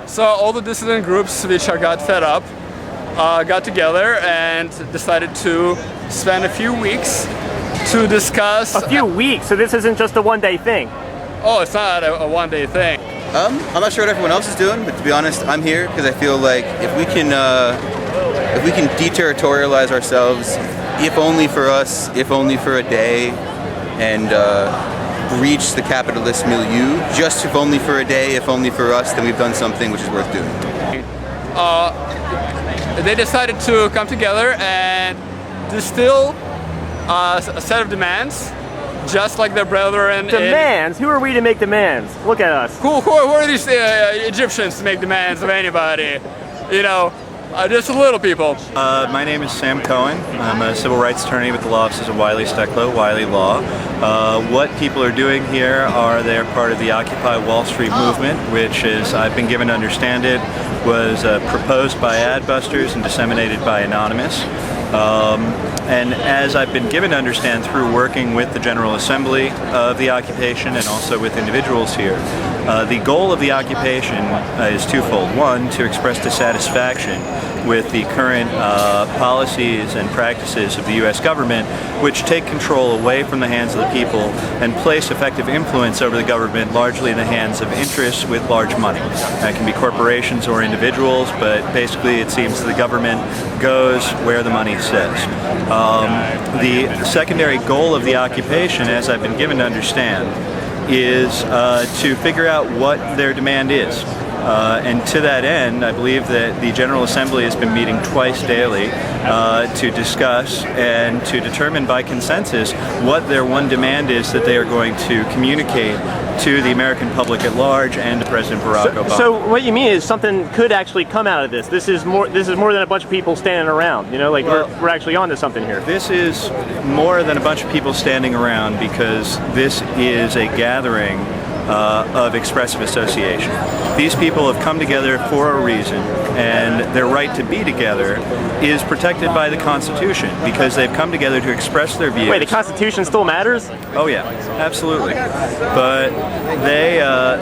So all the dissident groups which got fed up got together and decided to spend a few weeks to discuss... A few weeks? So this isn't just a one-day thing? Oh, it's not a one-day thing. I'm not sure what everyone else is doing, but to be honest, I'm here because I feel like if we can deterritorialize ourselves, if only for us, if only for a day, and reach the capitalist milieu, just if only for a day, if only for us, then we've done something which is worth doing. They decided to come together and distill a set of demands, just like their brethren. Demands? Who are we to make demands? Look at us. Who are these Egyptians to make demands of anybody? You know, just little people. My name is Sam Cohen. I'm a civil rights attorney with the law offices of Wiley Stecklow, Wiley Law. What people are doing here are they're part of the Occupy Wall Street movement, which is, I've been given to understand it, was proposed by Adbusters and disseminated by Anonymous. And as I've been given to understand through working with the General Assembly of the occupation and also with individuals here, the goal of the occupation is twofold. One, to express dissatisfaction with the current policies and practices of the U.S. government, which take control away from the hands of the people and place effective influence over the government largely in the hands of interests with large money. That can be corporations or individuals, but basically it seems the government goes where the money says. The secondary goal of the occupation, as I've been given to understand, is to figure out what their demand is. And to that end, I believe that the General Assembly has been meeting twice daily to discuss and to determine by consensus what their one demand is that they are going to communicate to the American public at large and to President Barack Obama. So what you mean is something could actually come out of this. This is more than a bunch of people standing around. You know, like we're actually onto something here. This is more than a bunch of people standing around because this is a gathering of expressive association. These people have come together for a reason, and their right to be together is protected by the Constitution because they've come together to express their views. Wait, the Constitution still matters? Oh yeah, absolutely. But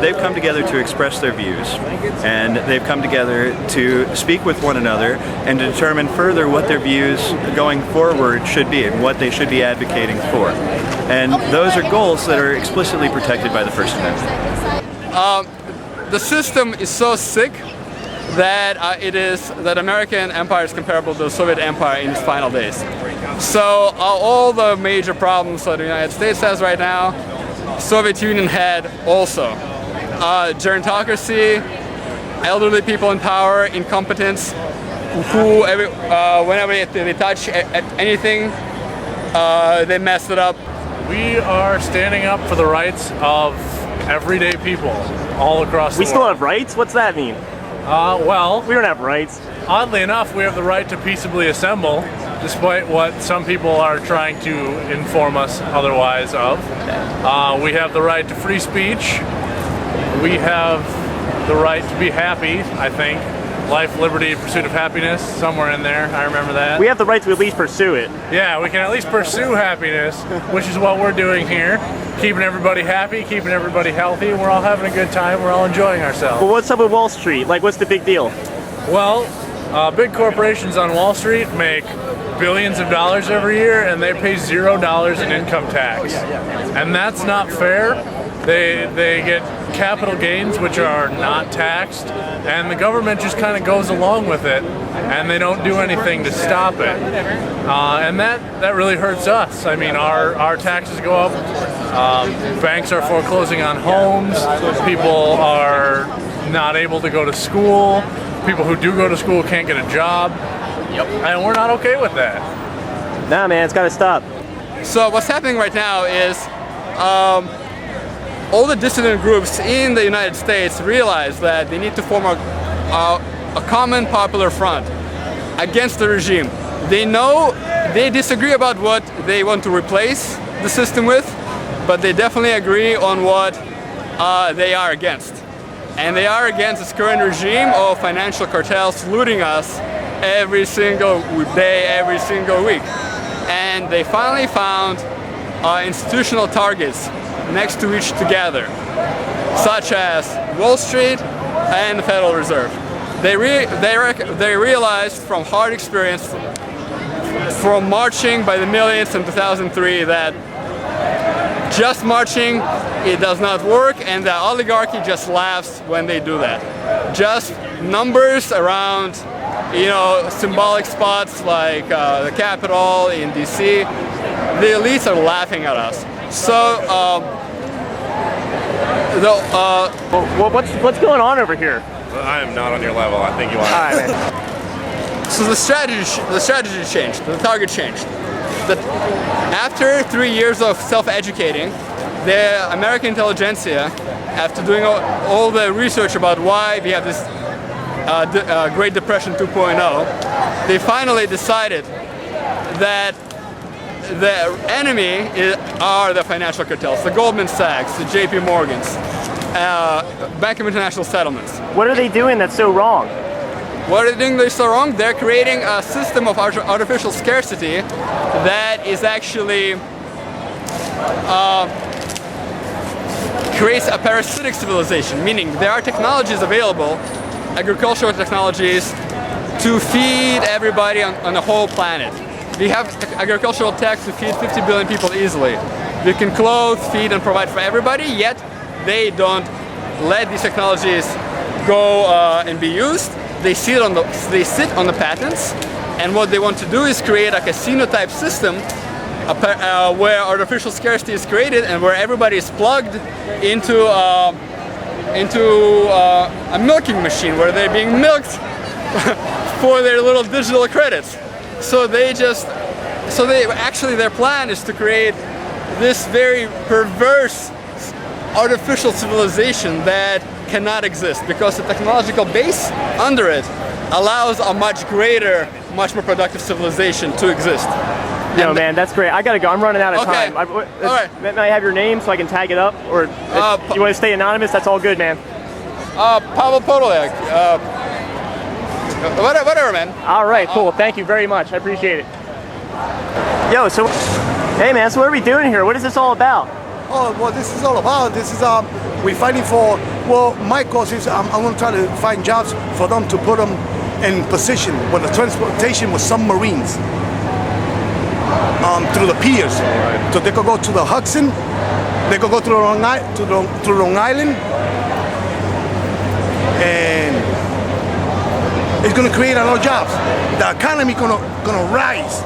they've come together to express their views, and they've come together to speak with one another and to determine further what their views going forward should be and what they should be advocating for. And those are goals that are explicitly protected by the First Amendment. The system is so sick that that American empire is comparable to the Soviet Empire in its final days. So all the major problems that the United States has right now, Soviet Union had also. Gerontocracy, elderly people in power, incompetence, who whenever they touch anything, they mess it up. We are standing up for the rights of everyday people all across the world. We still have rights? What's that mean? Well, we don't have rights. Oddly enough, we have the right to peaceably assemble, despite what some people are trying to inform us otherwise of. We have the right to free speech. We have the right to be happy, I think. Life, liberty, pursuit of happiness, somewhere in there. I remember that. We have the right to at least pursue it. Yeah, we can at least pursue happiness, which is what we're doing here. Keeping everybody happy, keeping everybody healthy. We're all having a good time. We're all enjoying ourselves. Well, what's up with Wall Street? Like, what's the big deal? Well, big corporations on Wall Street make billions of dollars every year, and they pay $0 in income tax. And that's not fair. They get capital gains which are not taxed, and the government just kind of goes along with it, and they don't do anything to stop it. And that really hurts us. I mean, our taxes go up, banks are foreclosing on homes, people are not able to go to school, people who do go to school can't get a job, and we're not okay with that. Nah, man, it's got to stop. So what's happening right now is all the dissident groups in the United States realize that they need to form a common popular front against the regime. They know they disagree about what they want to replace the system with, but they definitely agree on what they are against. And they are against this current regime of financial cartels looting us every single day, every single week. And they finally found institutional targets next to each together, such as Wall Street and the Federal Reserve. They realized from hard experience, from marching by the millions in 2003, that just marching, it does not work, and the oligarchy just laughs when they do that. Just numbers around, you know, symbolic spots like the Capitol in DC, the elites are laughing at us. So, Well, what's going on over here? I am not on your level. I think you are. All right, man. so the strategy changed, the target changed. After 3 years of self-educating, the American intelligentsia, after doing all the research about why we have this Great Depression 2.0, they finally decided that the enemy are the financial cartels, the Goldman Sachs, the JP Morgans, Bank of International Settlements. What are they doing that's so wrong? What are they doing that's so wrong? They're creating a system of artificial scarcity that is actually creates a parasitic civilization, meaning there are technologies available, agricultural technologies, to feed everybody on the whole planet. We have agricultural tech to feed 50 billion people easily. We can clothe, feed, and provide for everybody, yet they don't let these technologies go and be used. They sit on the patents, and what they want to do is create a casino-type system where artificial scarcity is created and where everybody is plugged into a milking machine where they're being milked for their little digital credits. So their plan is to create this very perverse artificial civilization that cannot exist because the technological base under it allows a much greater, much more productive civilization to exist. Yo, man, that's great. I gotta go. I'm running out of Okay. time. All right. May I have your name so I can tag it up? Or you want to stay anonymous? That's all good, man. Pavel Podolyak. Whatever, man. All right, cool. Thank you very much. I appreciate it. Yo, so, hey, man, so what are we doing here? What is this all about? Oh, what this is all about, this is, we're fighting for, well, my cause is I'm going to try to find jobs for them to put them in position when the transportation was submarines through the piers. So they could go to the Hudson, they could go to Long Island, and it's going to create a lot of jobs. The economy going to rise.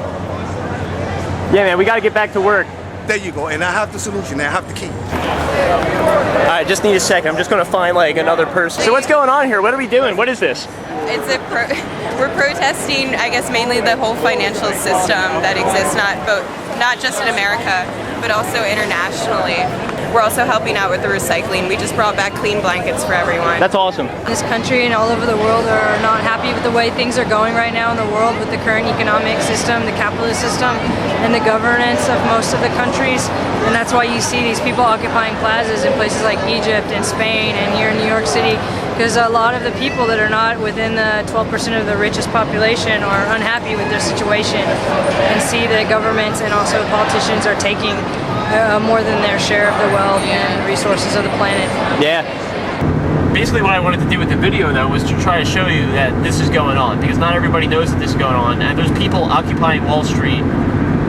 Yeah, man, we got to get back to work. There you go, and I have the solution, I have the key. All right, just need a second. I'm just going to find like another person. So what's going on here? What are we doing? What is this? We're protesting, I guess, mainly the whole financial system that exists, not just in America, but also internationally. We're also helping out with the recycling. We just brought back clean blankets for everyone. That's awesome. This country and all over the world are not happy with the way things are going right now in the world with the current economic system, the capitalist system, and the governance of most of the countries. And that's why you see these people occupying plazas in places like Egypt and Spain and here in New York City, because a lot of the people that are not within the 12% of the richest population are unhappy with their situation and see that governments and also politicians are taking more than their share of the wealth and resources of the planet. Yeah. Basically what I wanted to do with the video though was to try to show you that this is going on, because not everybody knows that this is going on, and there's people occupying Wall Street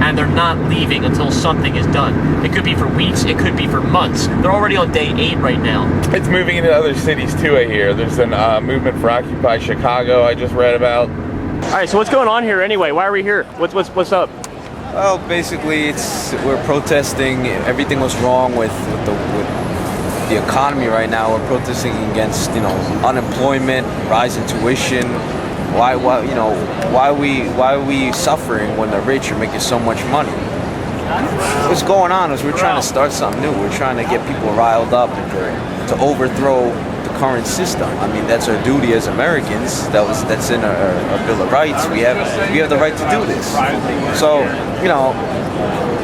and they're not leaving until something is done. It could be for weeks, it could be for months. They're already on day 8 right now. It's moving into other cities too, I hear. There's a movement for Occupy Chicago I just read about. All right, so what's going on here anyway? Why are we here? What's up? Well, basically, we're protesting everything was wrong with the economy right now. We're protesting against, unemployment, rise in tuition. Why are we suffering when the rich are making so much money? What's going on is we're trying to start something new. We're trying to get people riled up and to overthrow the current system. I mean, that's our duty as Americans. That's in our Bill of Rights. We have the right to do this. So,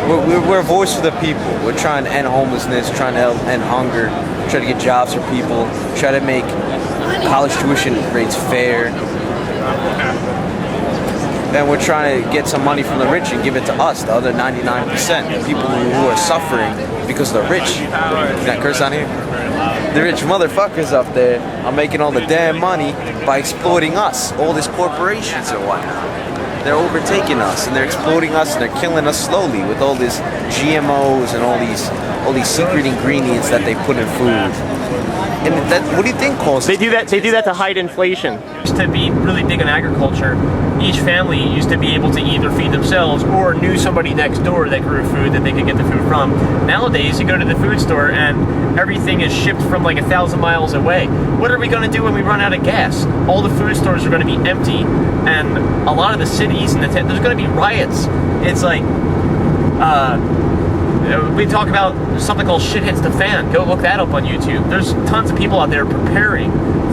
we're a voice for the people. We're trying to end homelessness, trying to end hunger, try to get jobs for people, try to make college tuition rates fair. Then we're trying to get some money from the rich and give it to us, the other 99%, the people who are suffering because they're rich. Can I curse on here? the rich motherfuckers up there are making all the damn money by exploiting us, all these corporations and whatnot. They're overtaking us and they're exploiting us and they're killing us slowly with all these GMOs and all these secret ingredients that they put in food. And that, what do you think causes? They do that to hide inflation. Used to be really big in agriculture. Each family used to be able to either feed themselves or knew somebody next door that grew food that they could get the food from. Nowadays, you go to the food store and everything is shipped from like 1,000 miles away. What are we going to do when we run out of gas? All the food stores are going to be empty, and a lot of the cities and there's going to be riots. It's like, we talk about something called shit hits the fan. Go look that up on YouTube. There's tons of people out there preparing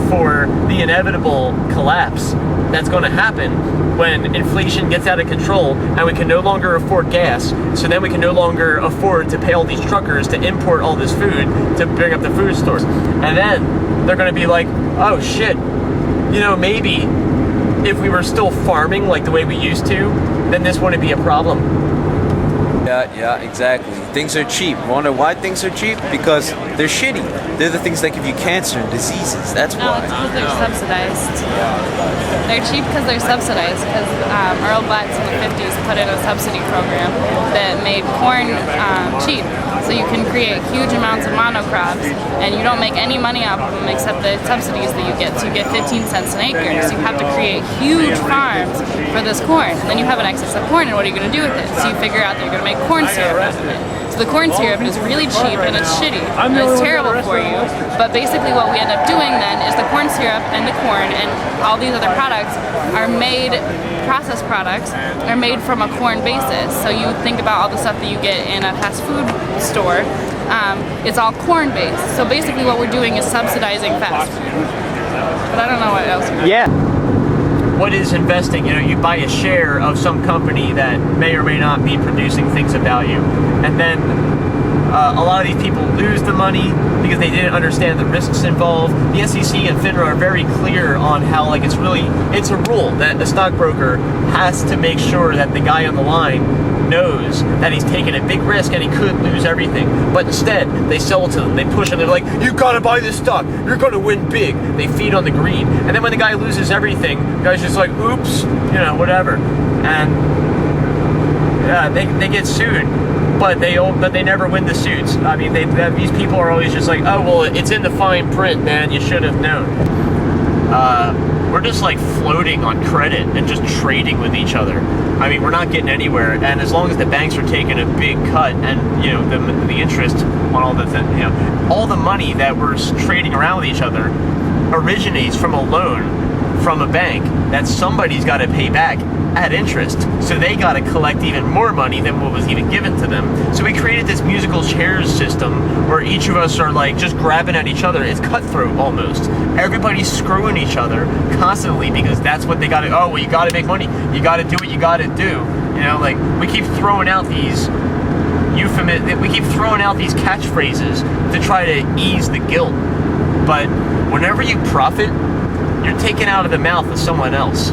for the inevitable collapse that's going to happen when inflation gets out of control and we can no longer afford gas. So then we can no longer afford to pay all these truckers to import all this food to bring up the food stores. And then they're going to be like, oh shit, you know, maybe if we were still farming like the way we used to, then this wouldn't be a problem. Yeah, exactly. Things are cheap. Wonder why things are cheap? Because they're shitty. They're the things that give you cancer and diseases. That's why. No, it's because they're subsidized. They're cheap because they're subsidized. Because Earl Butts in the 50s put in a subsidy program that made corn cheap. So you can create huge amounts of monocrops, and you don't make any money off of them except the subsidies that you get. So you get 15 cents an acre. So you have to create huge farms for this corn. And then you have an excess of corn, and what are you going to do with it? So you figure out that you're going to make corn syrup out of it. So the corn syrup is really cheap and it's shitty and it's terrible for you. But basically what we end up doing then is the corn syrup and the corn and all these other products are made, processed products, are made from a corn basis. So you think about all the stuff that you get in a fast food store, it's all corn based. So basically what we're doing is subsidizing fast food. But I don't know what else. Yeah. What is investing? You know, you buy a share of some company that may or may not be producing things of value, and then a lot of these people lose the money because they didn't understand the risks involved. The SEC and FINRA are very clear on how, like, it's a rule that a stockbroker has to make sure that the guy on the line knows that he's taking a big risk and he could lose everything. But instead, they sell it to them. They push them. They're like, you gotta buy this stock. You're gonna win big. They feed on the greed. And then when the guy loses everything, the guy's just like, oops, you know, whatever. And yeah, they get sued. But they never win the suits. I mean, these people are always just like, oh, well, it's in the fine print, man. You should have known. We're just like floating on credit and just trading with each other. I mean, we're not getting anywhere. And as long as the banks are taking a big cut, and you know the interest on all the all the money that we're trading around with each other originates from a loan from a bank that somebody's got to pay back at interest. So they got to collect even more money than what was even given to them. So we created this musical chairs system where each of us are like just grabbing at each other. It's cutthroat almost. Everybody's screwing each other constantly because that's what they got to, oh, well, you got to make money. You got to do what you got to do. You know, like we keep throwing out these we keep throwing out these catchphrases to try to ease the guilt. But whenever you profit, you're taken out of the mouth of someone else.